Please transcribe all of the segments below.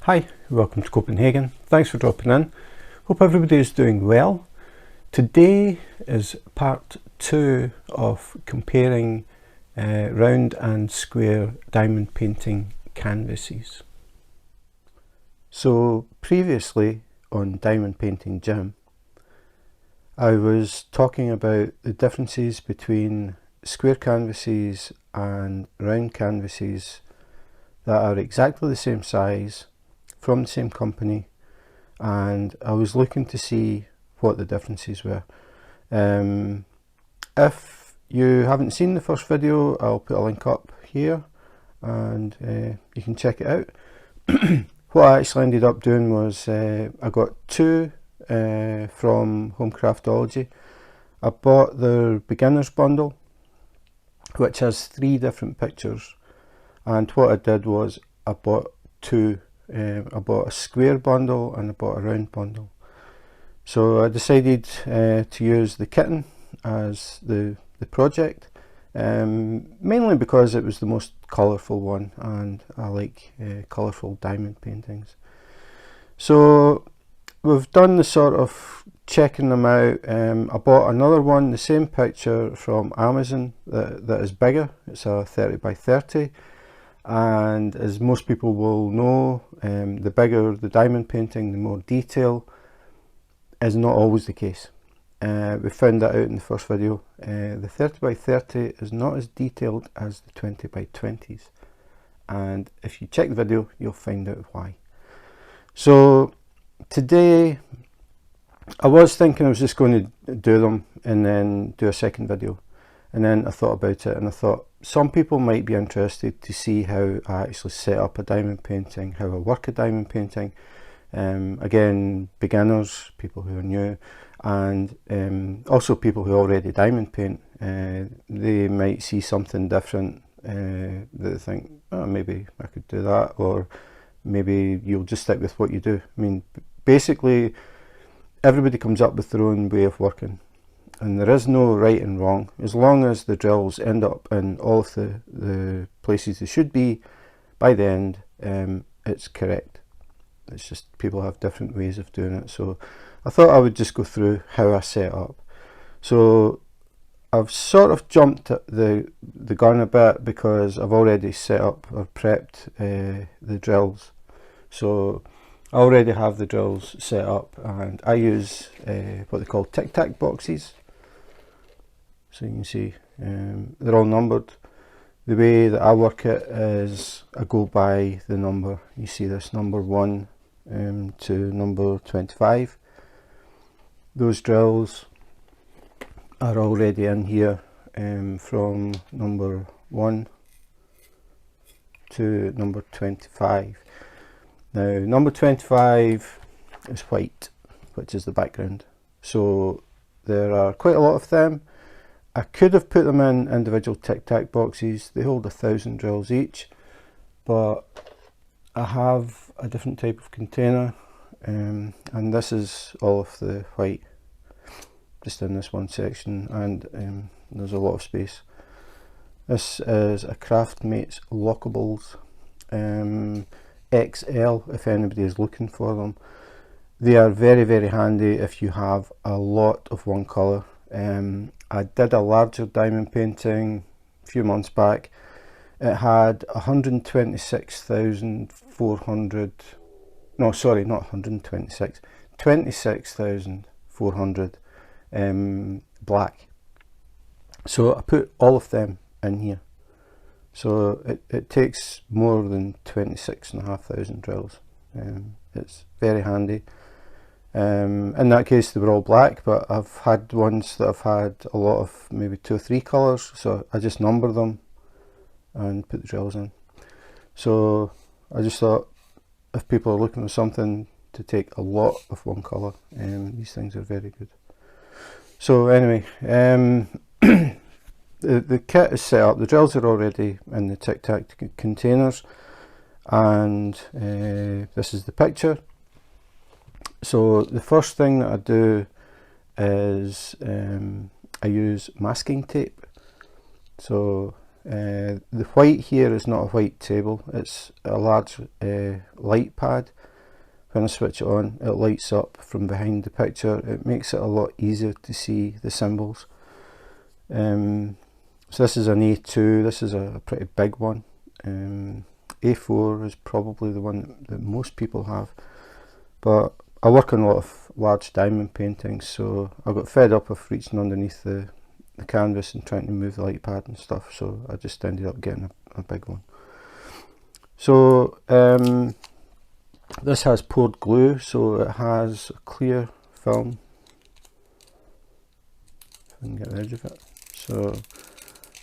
Hi, welcome to Copenhagen. Thanks for dropping in. Hope everybody is doing well. Today is part 2 of comparing round and square diamond painting canvases. So previously on Diamond Painting Gym, I was talking about the differences between square canvases and round canvases that are exactly the same size, from the same company, and I was looking to see what the differences were. If you haven't seen the first video, I'll put a link up here and you can check it out. What I actually ended up doing was I got two from Home Craftology. I bought their beginners bundle, which has 3 different pictures, and what I did was I bought two. I bought a square bundle and I bought a round bundle. So I decided to use the kitten as the project, mainly because it was the most colourful one, and I like colourful diamond paintings. So we've done the sort of checking them out. I bought another one, the same picture from Amazon, that is bigger. It's a 30 by 30. And as most people will know, the bigger the diamond painting, the more detail, is not always the case. We found that out in the first video. The 30 by 30 is not as detailed as the 20 by 20s, and if you check the video you'll find out why. So today I was thinking I was just going to do them and then do a second video, and then I thought about it and I thought some people might be interested to see how I actually set up a diamond painting, how I work a diamond painting. Again, beginners, people who are new, and also people who already diamond paint. They might see something different that they think, oh, maybe I could do that, or maybe you'll just stick with what you do. I mean, basically everybody comes up with their own way of working, and there is no right and wrong. As long as the drills end up in all of the places they should be by the end, it's correct. It's just people have different ways of doing it. So I thought I would just go through how I set up. So I've sort of jumped the gun a bit because I've already set up or prepped the drills. So I already have the drills set up, and I use what they call Tic Tac Boxes. So you can see they're all numbered. The way that I work it is I go by the number. You see this number 1 to number 25. Those drills are already in here from number 1 to number 25. Now number 25 is white, which is the background. So there are quite a lot of them. I could have put them in individual Tic Tac boxes. They hold 1,000 drills each, but I have a different type of container, and this is all of the white just in this one section, and there's a lot of space. This is a Craftmates Lockables XL, if anybody is looking for them. They are very, very handy if you have a lot of one colour. I did a larger diamond painting a few months back. It had 126,400, no sorry, not 126, 26,400 black. So I put all of them in here. So it takes more than 26,500 drills. It's very handy. In that case they were all black, but I've had ones that have had a lot of maybe 2 or 3 colours, so I just number them and put the drills in. So I just thought if people are looking for something to take a lot of one colour, these things are very good. So anyway, the kit is set up, the drills are already in the Tic Tac containers, and this is the picture. So the first thing that I do is I use masking tape. So The white here is not a white table, it's a large light pad. When I switch it on, it lights up from behind the picture. It makes it a lot easier to see the symbols. So this is an A2, this is a pretty big one. A4 is probably the one that most people have, but I work on a lot of large diamond paintings, so I got fed up of reaching underneath the canvas and trying to move the light pad and stuff, so I just ended up getting a big one. So this has poured glue, so it has a clear film. If I can get the edge of it. So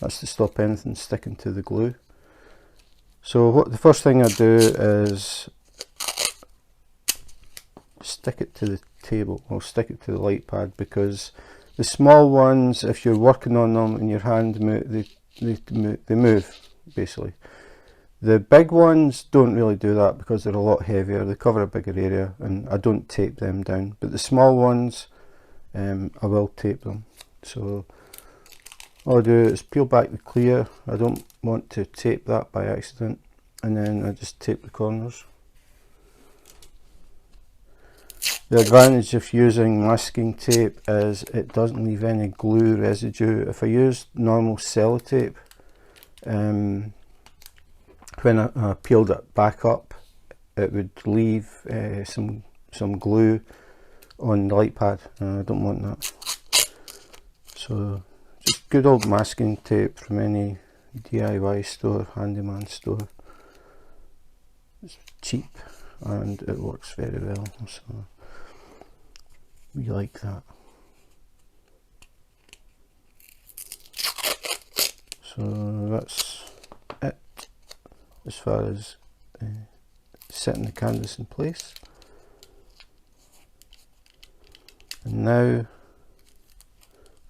that's to stop anything sticking to the glue. So what the first thing I do is stick it to the table, or stick it to the light pad, because the small ones, if you're working on them and your hand they move basically. The big ones don't really do that because they're a lot heavier, they cover a bigger area, and I don't tape them down. But the small ones, I will tape them. So all I do is peel back the clear. I don't want to tape that by accident, and then I just tape the corners. The advantage of using masking tape is it doesn't leave any glue residue. If I used normal sellotape, when I peeled it back up, it would leave some glue on the light pad, and I don't want that. So just good old masking tape from any DIY store, handyman store. It's cheap and it works very well, so we like that. So that's it as far as setting the canvas in place. And now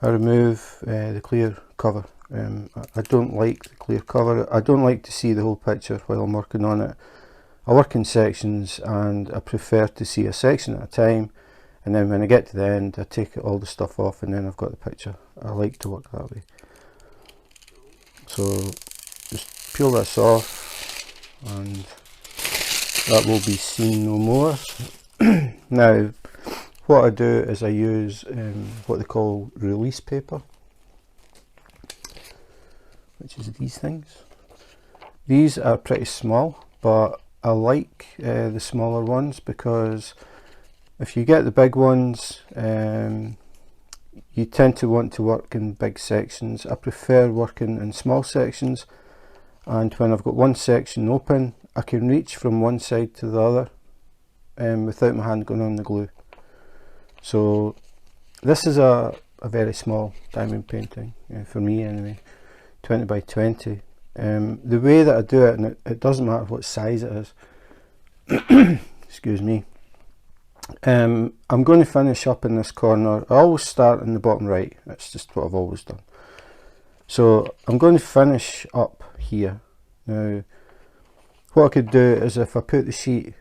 I remove the clear cover. I don't like the clear cover. I don't like to see the whole picture while I'm working on it. I work in sections and I prefer to see a section at a time, and then when I get to the end I take all the stuff off and then I've got the picture. I like to work that way. So just peel this off and that will be seen no more. Now what I do is I use what they call release paper, which is these things. These are pretty small, but I like the smaller ones, because if you get the big ones, you tend to want to work in big sections. I prefer working in small sections, and when I've got one section open, I can reach from one side to the other without my hand going on the glue. So this is a very small diamond painting, for me anyway, 20 by 20. The way that I do it, and it doesn't matter what size it is, excuse me, I'm going to finish up in this corner. I always start in the bottom right, that's just what I've always done. So I'm going to finish up here. Now what I could do is, if I put the sheet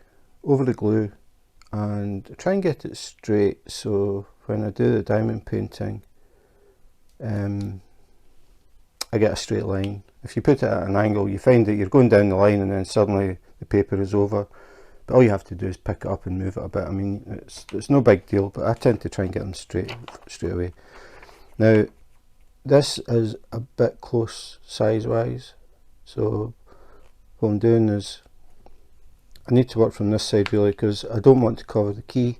over the glue and try and get it straight, so when I do the diamond painting I get a straight line. If you put it at an angle, you find that you're going down the line and then suddenly the paper is over. But all you have to do is pick it up and move it a bit. I mean, it's no big deal, but I tend to try and get them straight away. Now this is a bit close size wise, so what I'm doing is I need to work from this side really, because I don't want to cover the key,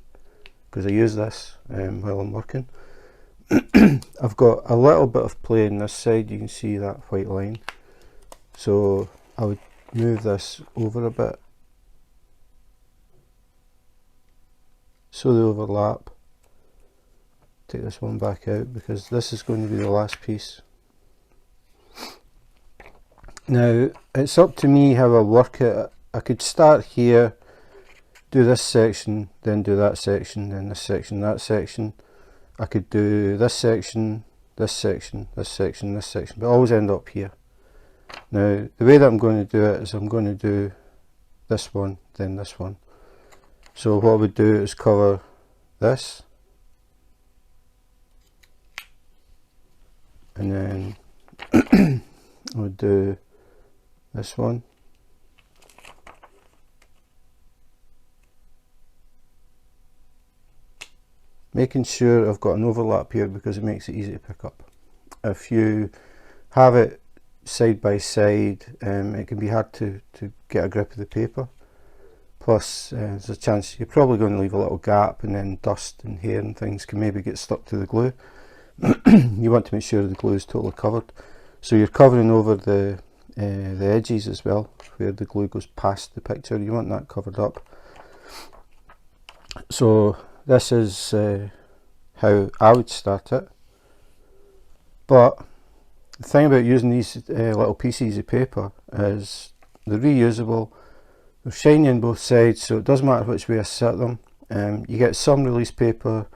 because I use this while I'm working. I've got a little bit of play on this side, you can see that white line, so I would move this over a bit so they overlap. Take this one back out because this is going to be the last piece. Now it's up to me how I work it. I could start here, do this section, then do that section, then this section, that section. I could do this section, this section, this section, this section, but I always end up here. Now the way that I'm going to do it is I'm going to do this one, then this one. So what I would do is cover this, and then I would do this one. Making sure I've got an overlap here because it makes it easy to pick up. If you have it side by side, it can be hard to get a grip of the paper. Plus there's a chance you're probably going to leave a little gap, and then dust and hair and things can maybe get stuck to the glue. You want to make sure the glue is totally covered, so you're covering over the edges as well, where the glue goes past the picture. You want that covered up. So this is how I would start it. But the thing about using these little pieces of paper is they're reusable, they're shiny on both sides, so it doesn't matter which way I set them. You get some release paper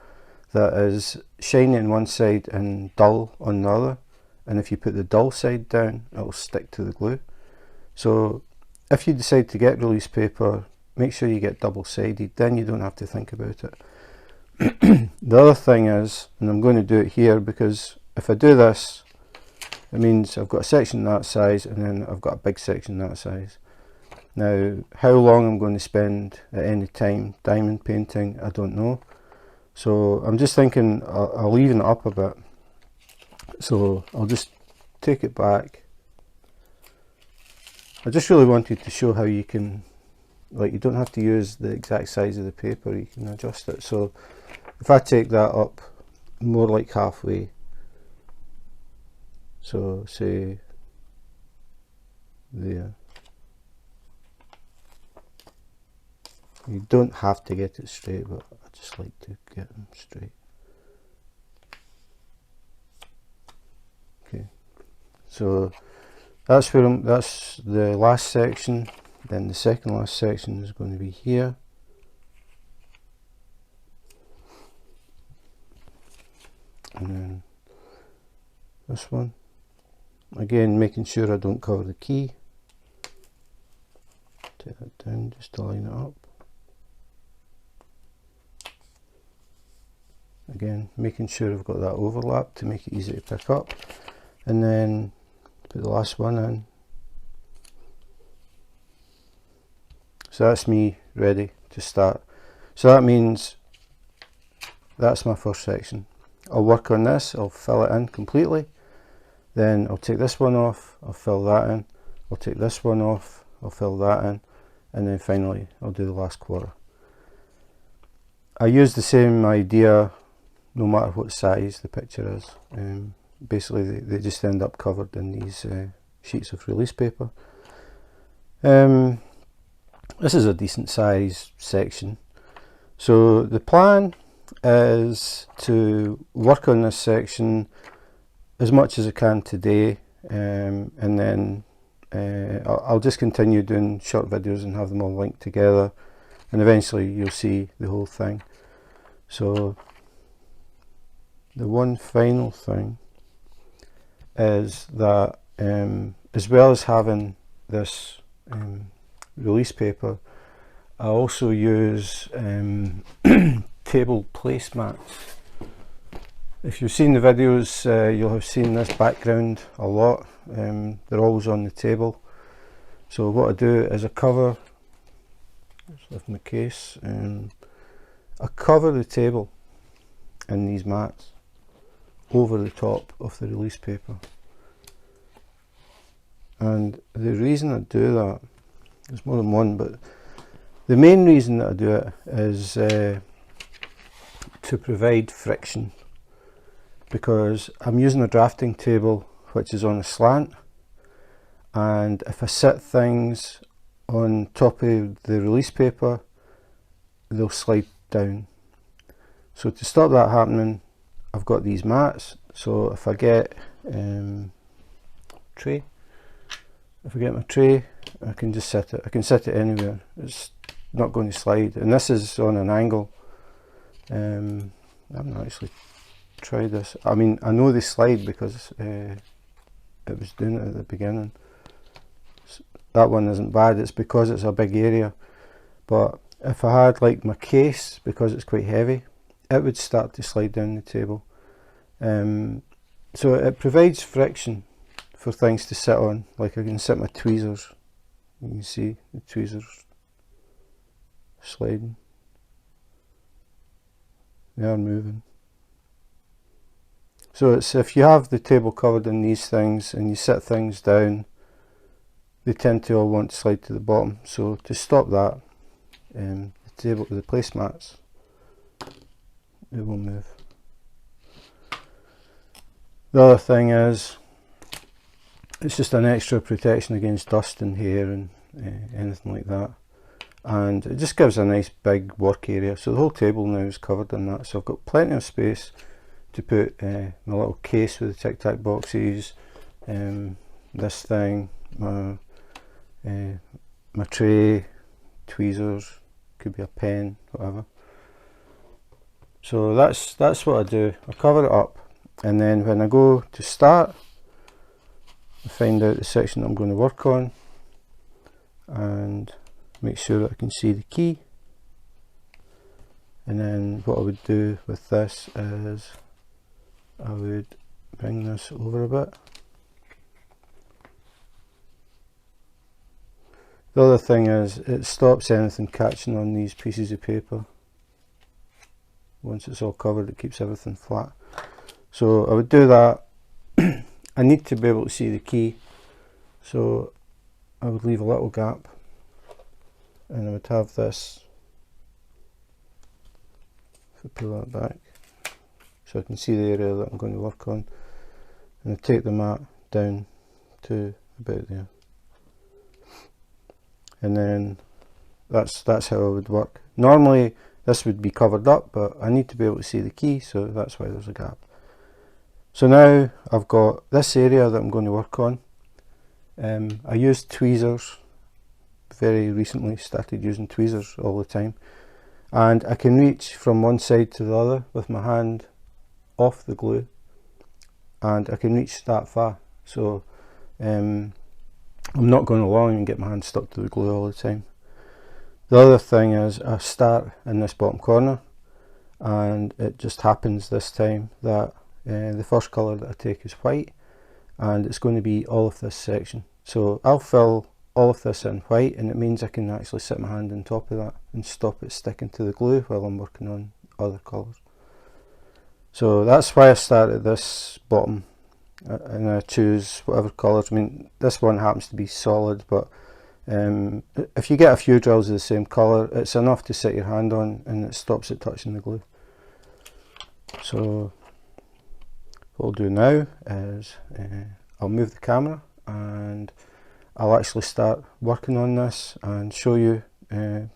that is shiny on one side and dull on the other, and if you put the dull side down, it will stick to the glue. So if you decide to get release paper, make sure you get double-sided, then you don't have to think about it. The other thing is, and I'm going to do it here because if I do this, it means I've got a section that size and then I've got a big section that size. Now, how long I'm going to spend at any time diamond painting, I don't know. So I'm just thinking I'll even it up a bit. So I'll just take it back. I just really wanted to show how you can, like, you don't have to use the exact size of the paper, you can adjust it. So if I take that up more like halfway, so say there, you don't have to get it straight, but I just like to get them straight. Okay, so that's where that's the last section. Then the second last section is going to be here. And then this one. Again, making sure I don't cover the key. Take that down just to line it up. Again, making sure I've got that overlap to make it easy to pick up. And then put the last one in. So that's me ready to start. So that means that's my first section. I'll work on this, I'll fill it in completely. Then I'll take this one off, I'll fill that in. I'll take this one off, I'll fill that in. And then finally I'll do the last quarter. I use the same idea no matter what size the picture is. Basically they just end up covered in these sheets of release paper. This is a decent size section. So the plan is to work on this section as much as I can today, and then I'll just continue doing short videos and have them all linked together, and eventually you'll see the whole thing. So the one final thing is that as well as having this release paper, I also use table placemats. If you've seen the videos, you'll have seen this background a lot. They're always on the table. So what I do is I cover, just lift my case, I cover the table in these mats over the top of the release paper. And the reason I do that, there's more than one, but the main reason that I do it is to provide friction, because I'm using a drafting table which is on a slant, and if I sit things on top of the release paper, they'll slide down. So to stop that happening, I've got these mats. So if I get tray, if I get my tray, I can just set it. I can set it anywhere. It's not going to slide. And this is on an angle. I haven't actually tried this. I mean, I know they slide because it was doing it at the beginning. That one isn't bad. It's because it's a big area. But if I had like my case, because it's quite heavy, it would start to slide down the table. So it provides friction for things to sit on, like I can sit my tweezers. You can see the tweezers sliding. They are moving. So it's, if you have the table covered in these things and you sit things down, they tend to all want to slide to the bottom. So to stop that, the table, the placemats, they will move. The other thing is, it's just an extra protection against dust and hair and anything like that. And it just gives a nice big work area. So the whole table now is covered in that. So I've got plenty of space to put my little case with the Tic Tac boxes, this thing, my tray, tweezers, could be a pen, whatever. So that's what I do. I cover it up, and then when I go to start, I find out the section that I'm going to work on and make sure that I can see the key. And then what I would do with this is I would bring this over a bit. The other thing is, it stops anything catching on these pieces of paper. Once it's all covered, it keeps everything flat. So I would do that. I need to be able to see the key, so I would leave a little gap, and I would have this, if I pull that back, so I can see the area that I'm going to work on, and I take the mat down to about there, and then that's how I would work. Normally this would be covered up, but I need to be able to see the key, so that's why there's a gap. So now I've got this area that I'm going to work on. I used tweezers very recently, started using tweezers all the time, and I can reach from one side to the other with my hand off the glue, and I can reach that far. So I'm not going along and get my hand stuck to the glue all the time. The other thing is, I start in this bottom corner, and it just happens this time that the first colour that I take is white, and it's going to be all of this section. So I'll fill all of this in white, and it means I can actually sit my hand on top of that and stop it sticking to the glue while I'm working on other colours. So that's why I start at this bottom, and I choose whatever colours. I mean, this one happens to be solid, but if you get a few drills of the same colour, it's enough to sit your hand on and it stops it touching the glue. So what I'll do now is I'll move the camera, and I'll actually start working on this and show you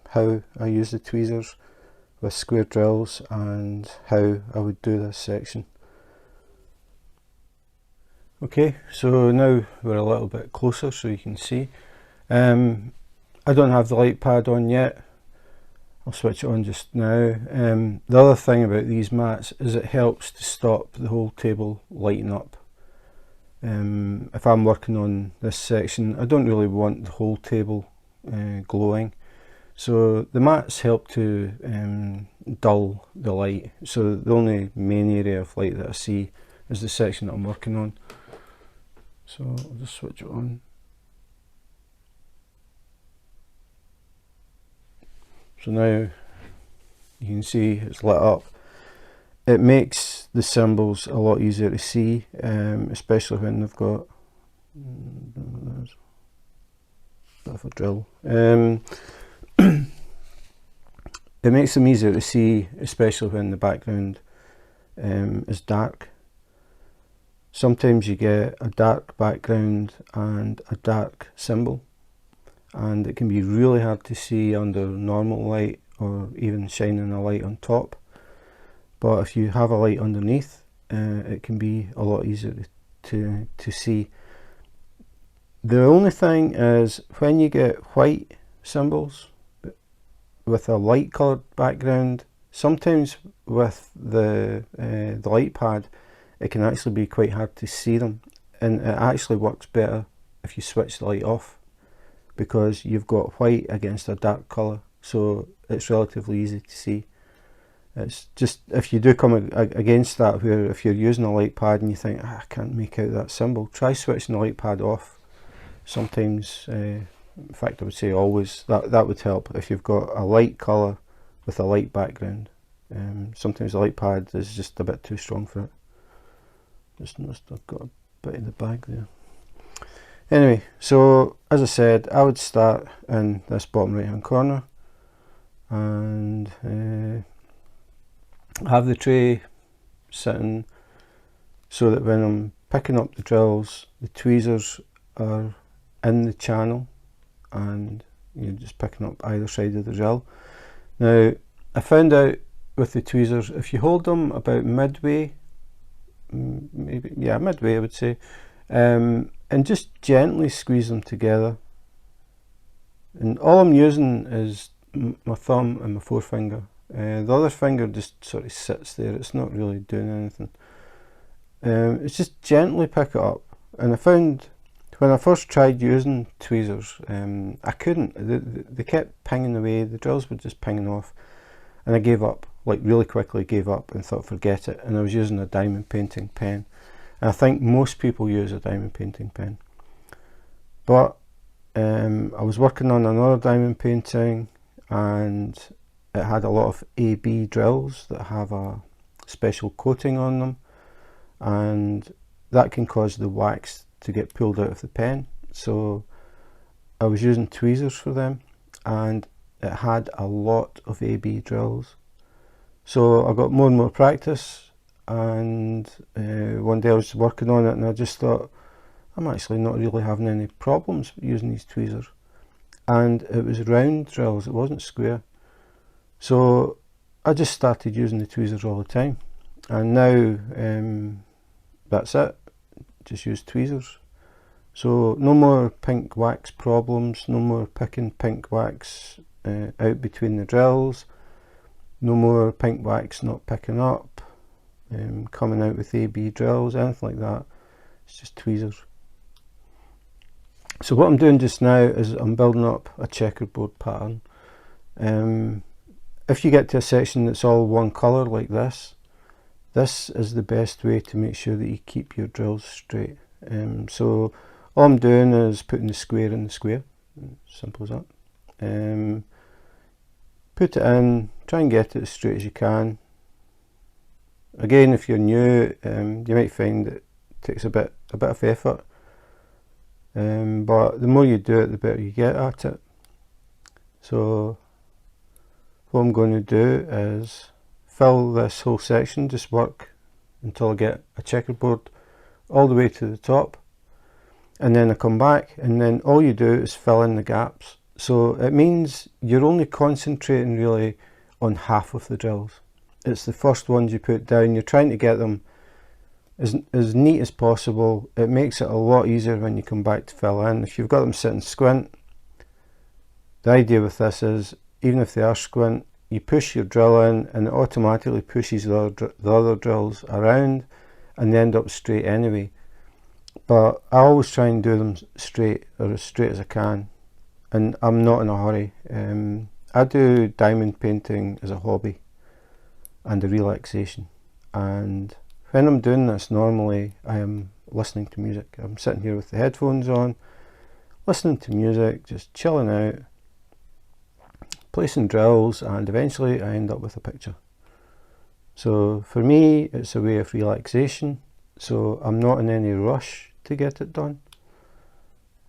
how I use the tweezers with square drills and how I would do this section. Okay, so now we're a little bit closer so you can see. I don't have the light pad on yet. I'll switch it on just now. The other thing about these mats is it helps to stop the whole table lighting up. If I'm working on this section, I don't really want the whole table glowing, so the mats help to dull the light. So the only main area of light that I see is the section that I'm working on. So I'll just switch it on. So now you can see it's lit up. It makes the symbols a lot easier to see, especially when they've got a bit of a drill. It makes them easier to see, especially when the background is dark. Sometimes you get a dark background and a dark symbol, and it can be really hard to see under normal light or even shining a light on top. But if you have a light underneath, it can be a lot easier to see. The only thing is, when you get white symbols with a light coloured background, sometimes with the light pad, it can actually be quite hard to see them, and it actually works better if you switch the light off, because you've got white against a dark colour, so it's relatively easy to see. It's just, if you do come against that, where if you're using a light pad and you think, I can't make out that symbol, try switching the light pad off. Sometimes, in fact I would say always, that would help if you've got a light colour with a light background. Sometimes the light pad is just a bit too strong for it. Just noticed I've got a bit in the bag there. Anyway, so as I said, I would start in this bottom right hand corner and have the tray sitting so that when I'm picking up the drills, the tweezers are in the channel and you're just picking up either side of the drill. Now, I found out with the tweezers, if you hold them about midway, maybe, yeah, midway I would say, and just gently squeeze them together, and all I'm using is my thumb and my forefinger. The other finger just sort of sits there, it's not really doing anything. It's just gently pick it up. And I found when I first tried using tweezers, I couldn't, they kept pinging away, the drills were just pinging off, and I gave up, like really quickly gave up and thought forget it, and I was using a diamond painting pen. And I think most people use a diamond painting pen. But I was working on another diamond painting and it had a lot of AB drills that have a special coating on them, and that can cause the wax to get pulled out of the pen. So I was using tweezers for them, and it had a lot of AB drills. So I got more and more practice, and one day I was working on it and I just thought, I'm actually not really having any problems using these tweezers. And it was round drills, it wasn't square. So I just started using the tweezers all the time, and now that's it, just use tweezers. So no more pink wax problems, no more picking pink wax out between the drills, no more pink wax not picking up, coming out with AB drills, anything like that. It's just tweezers. So what I'm doing just now is I'm building up a checkerboard pattern. If you get to a section that's all one colour like this is the best way to make sure that you keep your drills straight. So all I'm doing is putting the square in the square, simple as that. Put it in, try and get it as straight as you can. Again, if you're new, you might find it takes a bit of effort, but the more you do it, the better you get at it. So what I'm going to do is fill this whole section, just work until I get a checkerboard all the way to the top, and then I come back, and then all you do is fill in the gaps. So it means you're only concentrating really on half of the drills. It's the first ones you put down, you're trying to get them as neat as possible. It makes it a lot easier when you come back to fill in. If you've got them sitting squint, the idea with this is, even if they are squint, you push your drill in and it automatically pushes the other drills around and they end up straight anyway. But I always try and do them straight, or as straight as I can, and I'm not in a hurry. I do diamond painting as a hobby and a relaxation, and when I'm doing this, normally I am listening to music. I'm sitting here with the headphones on, listening to music, just chilling out, placing drills, and eventually I end up with a picture. So for me, it's a way of relaxation, so I'm not in any rush to get it done.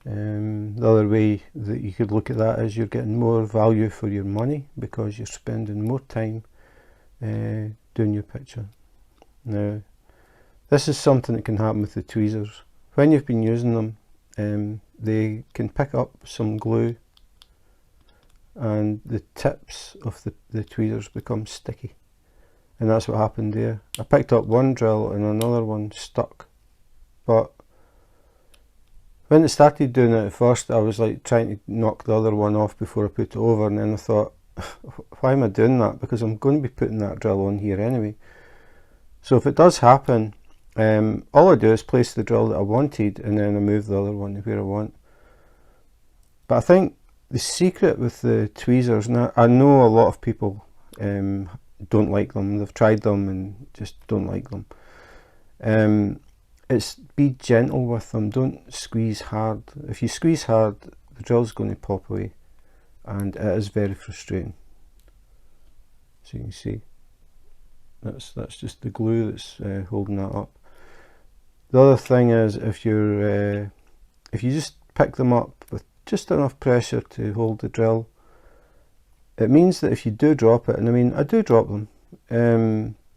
The other way that you could look at that is you're getting more value for your money because you're spending more time doing your picture. Now, this is something that can happen with the tweezers. When you've been using them, they can pick up some glue and the tips of the tweezers become sticky, and that's what happened there. I picked up one drill and another one stuck, but when it started doing it at first, I was like trying to knock the other one off before I put it over, and then I thought, why am I doing that? Because I'm going to be putting that drill on here anyway. So if it does happen, all I do is place the drill that I wanted and then I move the other one to where I want. But I think the secret with the tweezers, now I know a lot of people don't like them. They've tried them and just don't like them. It's be gentle with them. Don't squeeze hard. If you squeeze hard, the drill's going to pop away, and it is very frustrating. So you can see that's just the glue that's holding that up. The other thing is, if you just pick them up with just enough pressure to hold the drill, it means that if you do drop it, and I mean I do drop them,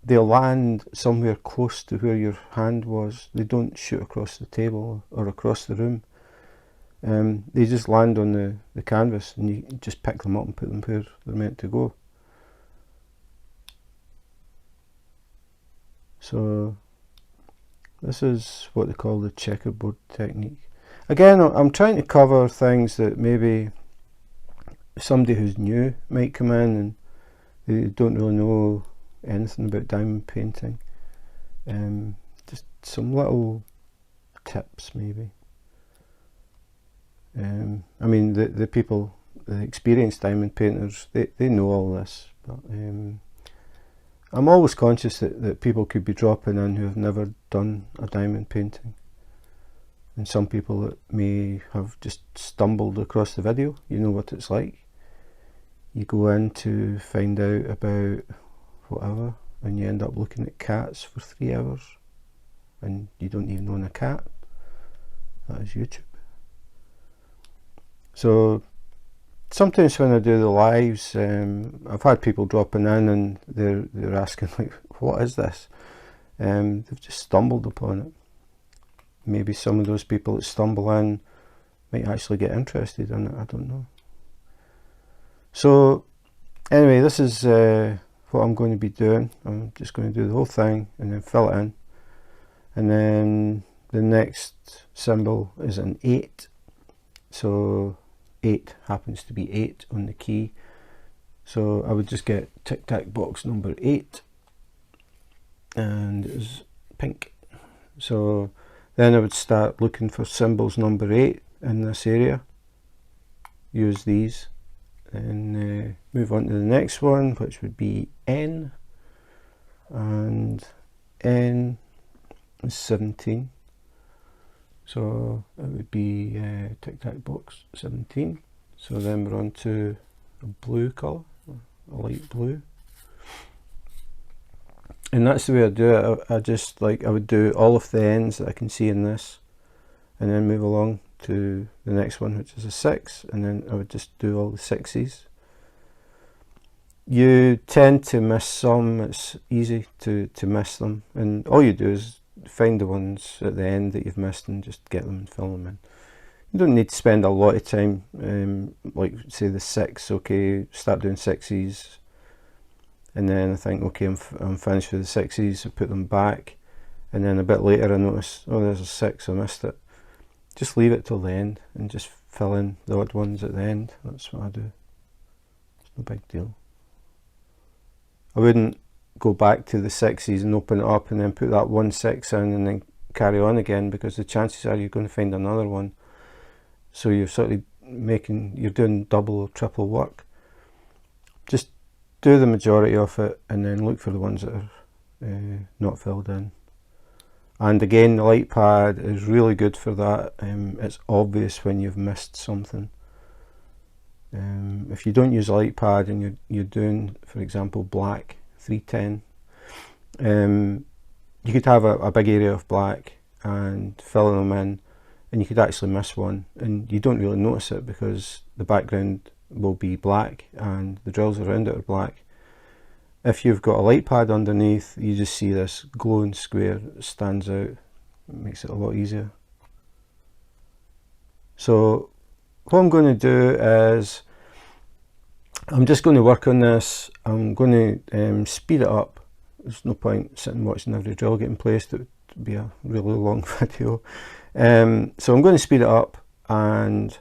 they'll land somewhere close to where your hand was. They don't shoot across the table or across the room. They just land on the canvas, and you just pick them up and put them where they're meant to go. So this is what they call the checkerboard technique. Again, I'm trying to cover things that maybe somebody who's new might come in and they don't really know anything about diamond painting. Just some little tips maybe. I mean, the people, the experienced diamond painters, they know all this, but I'm always conscious that people could be dropping in who have never done a diamond painting, and some people that may have just stumbled across the video. You know what it's like. You go in to find out about whatever, and you end up looking at cats for 3 hours, and you don't even own a cat. That is YouTube. So sometimes when I do the lives, I've had people dropping in and they're asking, like, what is this? They've just stumbled upon it. Maybe some of those people that stumble in might actually get interested in it, I don't know. So anyway, this is what I'm going to be doing. I'm just going to do the whole thing and then fill it in. And then the next symbol is an 8. So 8 happens to be 8 on the key. So I would just get Tic Tac box number 8, and it's pink. So then I would start looking for symbols number 8 in this area. Use these, and move on to the next one, which would be N, and N is 17. So it would be Tic Tac box 17. So then we're on to a blue colour, a light blue. And that's the way I do it. I just, like, I would do all of the ends that I can see in this, and then move along to the next one, which is a 6, and then I would just do all the 6s. You tend to miss some. It's easy to miss them, and all you do is find the ones at the end that you've missed and just get them and fill them in. You don't need to spend a lot of time, like say the 6, okay, start doing 6s, and then I think, okay, I'm finished with the 6s, I put them back, and then a bit later I notice, oh, there's a 6, I missed it. Just leave it till the end and just fill in the odd ones at the end. That's what I do. It's no big deal. I wouldn't go back to the 6s and open it up and then put that 1 6 in and then carry on again, because the chances are you're going to find another one. So you're sort of you're doing double or triple work. Just do the majority of it and then look for the ones that are not filled in. And again, the light pad is really good for that. It's obvious when you've missed something. If you don't use a light pad and you're doing, for example, black 310, you could have a big area of black and fill them in, and you could actually miss one, and you don't really notice it because the background will be black and the drills around it are black. If you've got a light pad underneath, you just see this glowing square that stands out. It makes it a lot easier. So what I'm going to do is I'm just going to work on this. I'm going to speed it up. There's no point sitting watching every drill getting placed. It would be a really long video. So I'm going to speed it up, and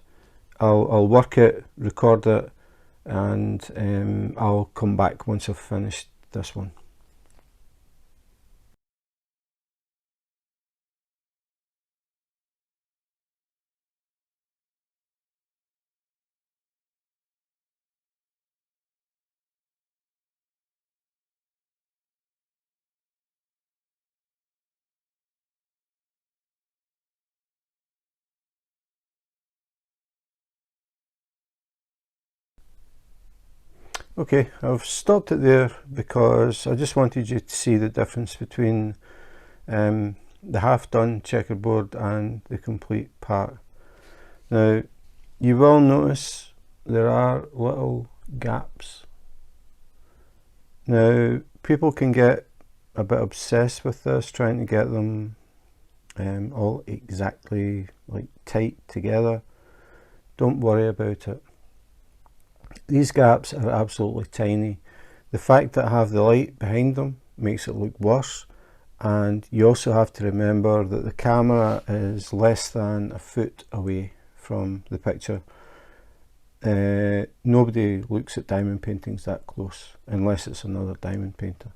I'll work it, record it, and I'll come back once I've finished this one. Okay, I've stopped it there because I just wanted you to see the difference between the half-done checkerboard and the complete part. Now, you will notice there are little gaps. Now, people can get a bit obsessed with this, trying to get them all exactly like tight together. Don't worry about it. These gaps are absolutely tiny. The fact that I have the light behind them makes it look worse, and you also have to remember that the camera is less than a foot away from the picture. Nobody looks at diamond paintings that close unless it's another diamond painter.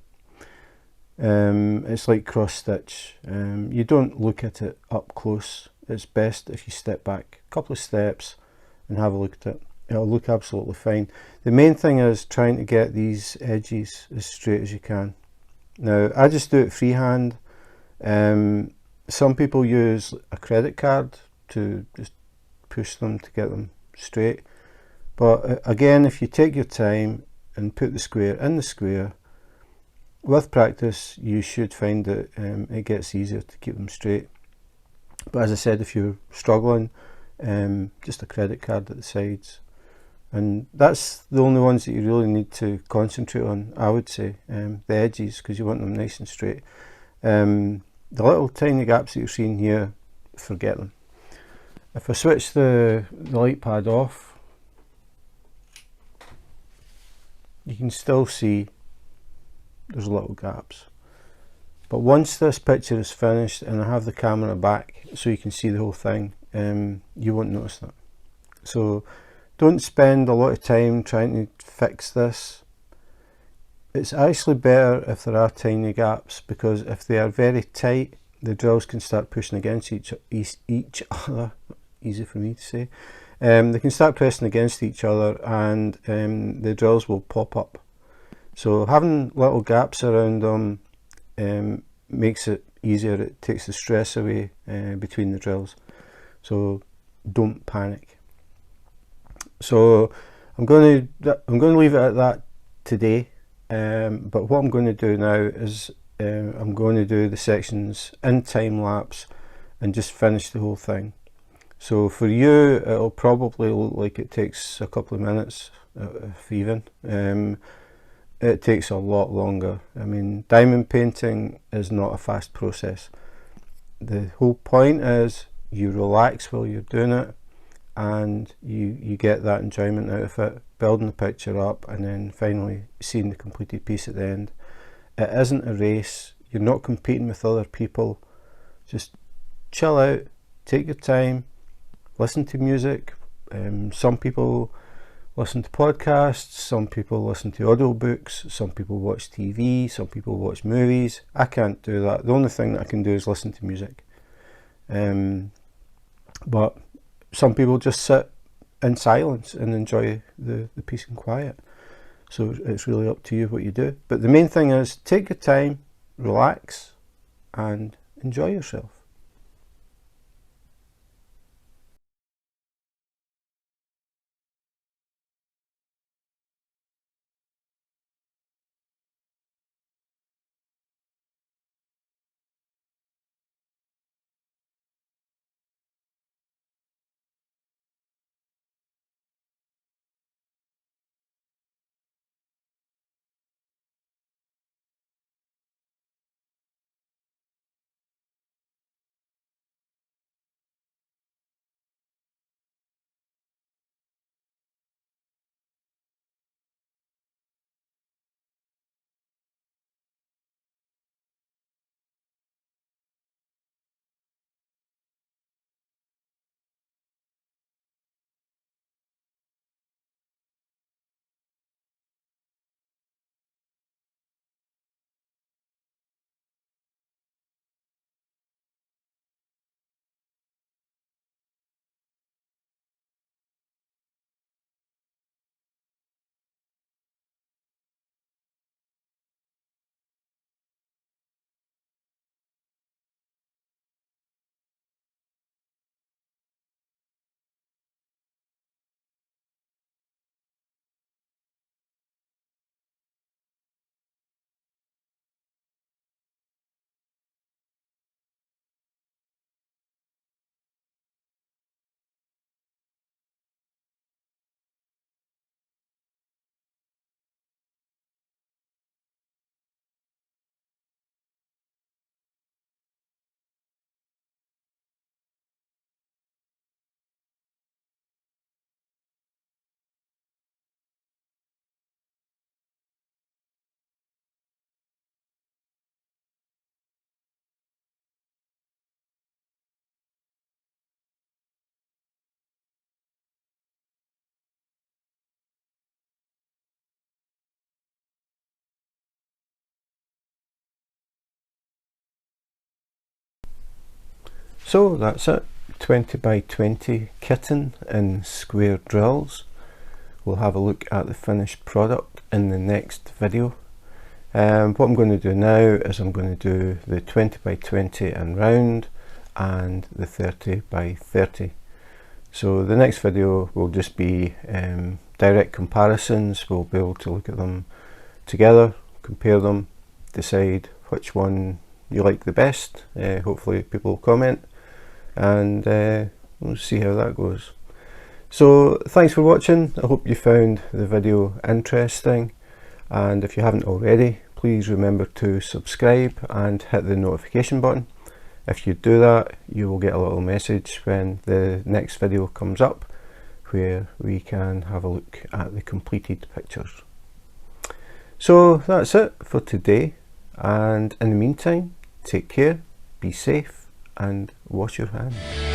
It's like cross stitch. You don't look at it up close. It's best if you step back a couple of steps and have a look at it. It'll look absolutely fine. The main thing is trying to get these edges as straight as you can. Now, I just do it freehand. Some people use a credit card to just push them to get them straight. But again, if you take your time and put the square in the square, with practice you should find that it gets easier to keep them straight. But as I said, if you're struggling, just a credit card at the sides. And that's the only ones that you really need to concentrate on, I would say, the edges, because you want them nice and straight. The little tiny gaps that you're seeing here, forget them. If I switch the light pad off, you can still see there's little gaps. But once this picture is finished and I have the camera back so you can see the whole thing, you won't notice that. So don't spend a lot of time trying to fix this. It's actually better if there are tiny gaps, because if they are very tight, the drills can start pushing against each other. Easy for me to say. They can start pressing against each other, and the drills will pop up. So having little gaps around them makes it easier. It takes the stress away between the drills. So don't panic. So I'm going to leave it at that today. But what I'm going to do now is I'm going to do the sections in time lapse and just finish the whole thing. So for you, it'll probably look like it takes a couple of minutes, if even. It takes a lot longer. I mean, diamond painting is not a fast process. The whole point is you relax while you're doing it, and you get that enjoyment out of it, building the picture up, and then finally seeing the completed piece at the end. It isn't a race. You're not competing with other people. Just chill out, take your time, listen to music. Some people listen to podcasts, some people listen to audiobooks, some people watch TV, some people watch movies. I can't do that. The only thing that I can do is listen to music. But some people just sit in silence and enjoy the peace and quiet. So it's really up to you what you do. But the main thing is take your time, relax, and enjoy yourself. So that's it, 20 by 20 kitten in square drills. We'll have a look at the finished product in the next video. What I'm going to do now is I'm going to do the 20 by 20 in round and the 30 by 30. So the next video will just be direct comparisons. We'll be able to look at them together, compare them, decide which one you like the best. Hopefully people will comment, and we'll see how that goes. So thanks for watching. I hope you found the video interesting, and if you haven't already, please remember to subscribe and hit the notification button. If you do that, you will get a little message when the next video comes up, where we can have a look at the completed pictures. So that's it for today, and in the meantime, take care, be safe, and wash your hands.